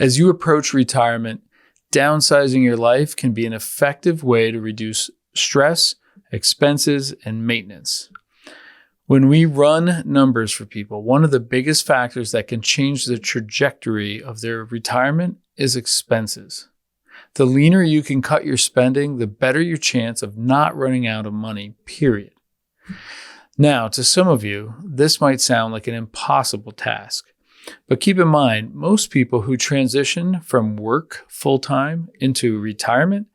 As you approach retirement, downsizing your life can be an effective way to reduce stress, expenses, and maintenance. When we run numbers for people, one of the biggest factors that can change the trajectory of their retirement is expenses. The leaner you can cut your spending, the better your chance of not running out of money, period. Now, to some of you, this might sound like an impossible task, but keep in mind, most people who transition from work full-time into retirement,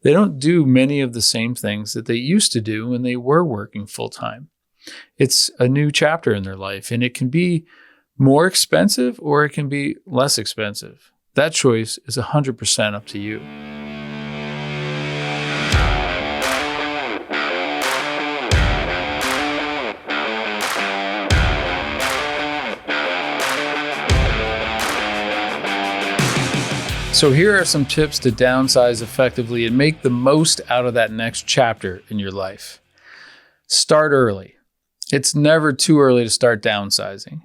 they don't do many of the same things that they used to do when they were working full-time. It's a new chapter in their life, and it can be more expensive or it can be less expensive. That choice is 100% up to you. So here are some tips to downsize effectively and make the most out of that next chapter in your life. Start early. It's never too early to start downsizing.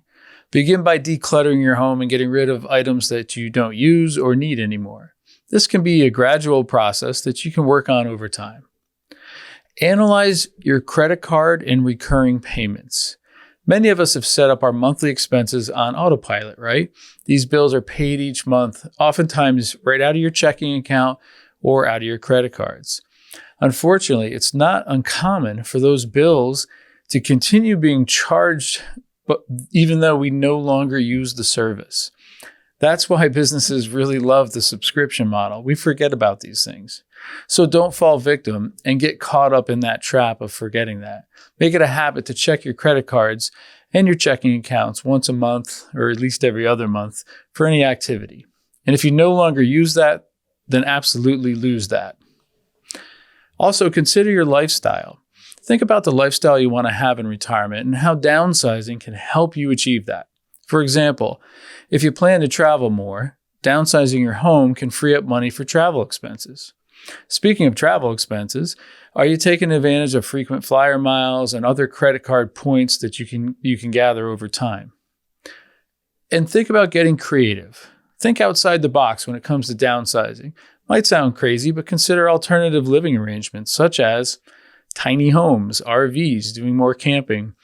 Begin by decluttering your home and getting rid of items that you don't use or need anymore. This can be a gradual process that you can work on over time. Analyze your credit card and recurring payments. Many of us have set up our monthly expenses on autopilot, right? These bills are paid each month, oftentimes right out of your checking account or out of your credit cards. Unfortunately, it's not uncommon for those bills to continue being charged, but even though we no longer use the service. That's why businesses really love the subscription model. We forget about these things. So don't fall victim and get caught up in that trap of forgetting that. Make it a habit to check your credit cards and your checking accounts once a month or at least every other month for any activity. And if you no longer use that, then absolutely lose that. Also, consider your lifestyle. Think about the lifestyle you want to have in retirement and how downsizing can help you achieve that. For example, if you plan to travel more, downsizing your home can free up money for travel expenses. Speaking of travel expenses, are you taking advantage of frequent flyer miles and other credit card points that you can gather over time? And think about getting creative. Think outside the box when it comes to downsizing. Might sound crazy, but consider alternative living arrangements such as tiny homes, RVs, doing more camping,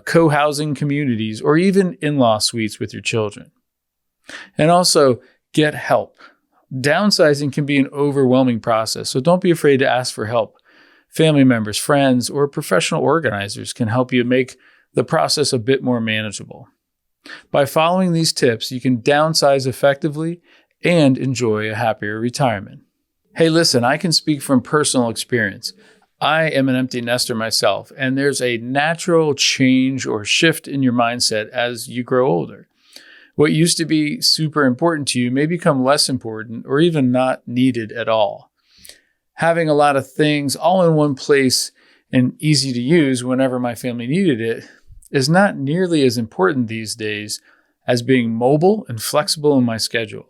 co-housing communities, or even in-law suites with your children. And also, get help. Downsizing can be an overwhelming process, so don't be afraid to ask for help. Family members, friends, or professional organizers can help you make the process a bit more manageable. By following these tips, you can downsize effectively and enjoy a happier retirement. Hey, listen, I can speak from personal experience. I am an empty nester myself, and there's a natural change or shift in your mindset as you grow older. What used to be super important to you may become less important or even not needed at all. Having a lot of things all in one place and easy to use whenever my family needed it is not nearly as important these days as being mobile and flexible in my schedule.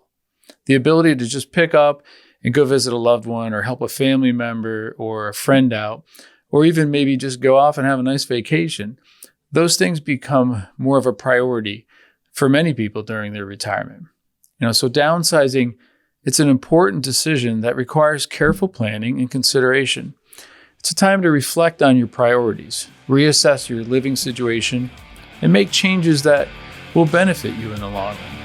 The ability to just pick up and go visit a loved one or help a family member or a friend out, or even maybe just go off and have a nice vacation, those things become more of a priority for many people during their retirement. So downsizing, it's an important decision that requires careful planning and consideration. It's a time to reflect on your priorities, reassess your living situation, and make changes that will benefit you in the long run.